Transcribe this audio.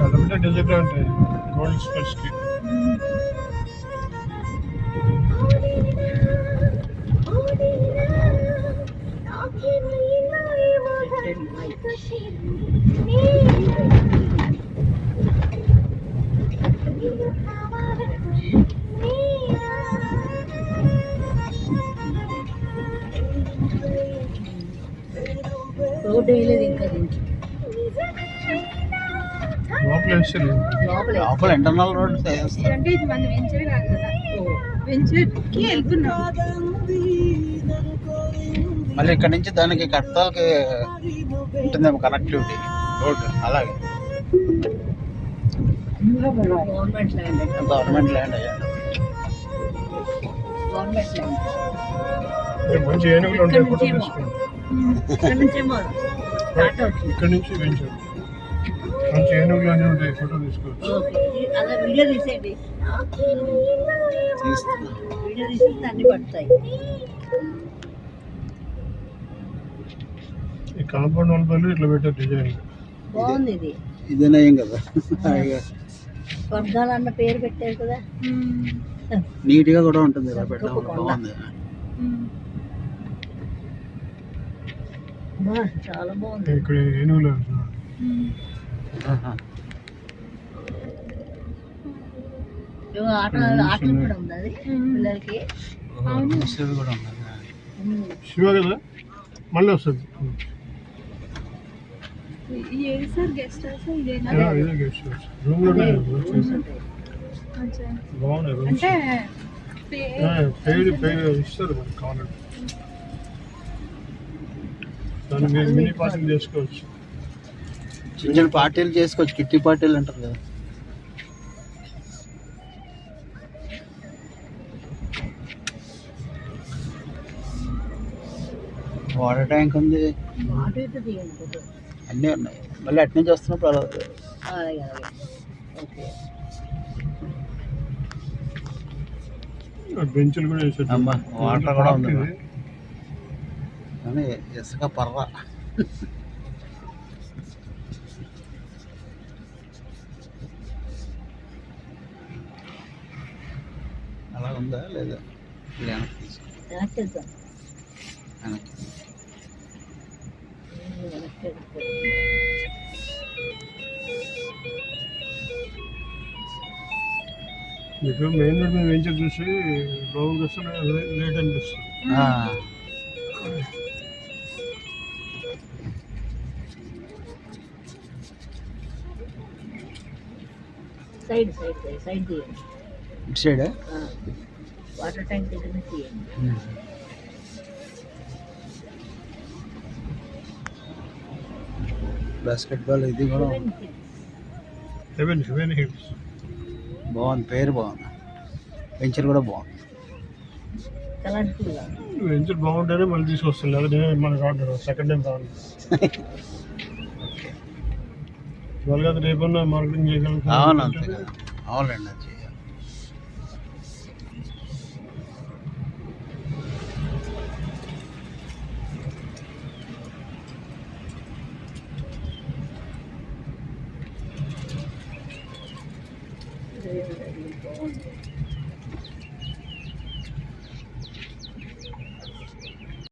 అదొకటే డిజగ్రాంట్ గోల్డ్ స్పెట్స్ కి. రోడ్డు వేయలేదు ఇంకా దీనికి. లోపల ఇంటర్నల్ రోడ్ అంటే ఇది మన వెంచర్ కాదు కదా, వెంచర్కి వెళ్తున్నాం. మళ్ళీ ఇక్కడ నుంచి దానికి కట్టాలకి ఉంటుందేమో కనెక్టివిటీ రోడ్. అలాగే గవర్నమెంట్ ల్యాండ్, గవర్నమెంట్ ల్యాండ్ అయ్యాడు. Government land. మంచి ఏనుగులు ఉంటాయి, ఫోటో తీసుకోండి. ఇక్కడ నుంచేమో స్టార్ట్ అవుతుంది. ఇక్కడ నుంచి వెంచర్ మంచి ఏనుగులు అన్నీ ఉంటాయి, ఫోటో తీసుకోవచ్చు. అలా వీడియో తీసేయండి, వీడియో తీసేస్తే అన్ని పడతాయి. ఈ కాంపౌండ్ వాళ్ళ పనులు ఇట్లా పెట్టారు డిజైన్. బాగుంది ఇది. ఇదేనా ఏం కదా, స్వర్గాలు అన్న పేరు పెట్టారు కదా. నీట్ గా కూడా ఉంటుంది ఇలా పెట్టడం, బాగుంది. చాలా బాగుంది. ఇక్కడ ఏనుగులు ఆటలు కూడా ఉంది అది పిల్లలకి. కూడా ఉంది. శివ కదా, మళ్ళీ వస్తుంది. ఏది సార్ గెస్ట్ హౌస్? ఇదేనా? ఇదే గెస్ట్ హౌస్. రూమ్ లో బాగున్నాయి రూమ్స్. పేరు ఇస్తారు మనకు కావాలంటే. దాన్ని మీరు మినీ పార్టీలు చేసుకోవచ్చు, చిన్న చిన్న పార్టీలు చేసుకోవచ్చు, కిట్టి పార్టీలు అంటారు కదా. వాటర్ ట్యాంక్ ఉంది, అన్నీ ఉన్నాయి. మళ్ళీ అటు నుంచి వస్తున్నప్పుడు బెంచ్లు కూడా వేసారు. అమ్మా వాటర్ కూడా ఉంది, కానీ ఇసుక పర్ర. అలా ఉందా లేదా? వెనక్కి తీసుకుంటాం. మీకు మెయిన్ రోడ్ మీద వెంచర్ చూసి బాగుంది వస్తే లేట్ అనిపిస్తుంది. సైడ్ సైడ్ సైడ్ తీయండి. ఇటు సైడ్ వాటర్ ట్యాంక్ దగ్గర తీయండి. బాస్కెట్బాల్ ఇది కూడా హెవెన్ హిల్స్ బాగుంది, పేరు బాగుంది. వెంచర్ కూడా బాగుంది. వెంచర్ బాగుంటేనే మళ్ళీ తీసుకొస్తుంది, లేదా మనకు ఆర్డర్ సెకండ్ టైం రావాలి. వాళ్ళకి అది రేపన్నా మార్కెటింగ్ చేయగలుగుతాం. అవును, అంతే కదా. అవునండి, అది చేయాలి.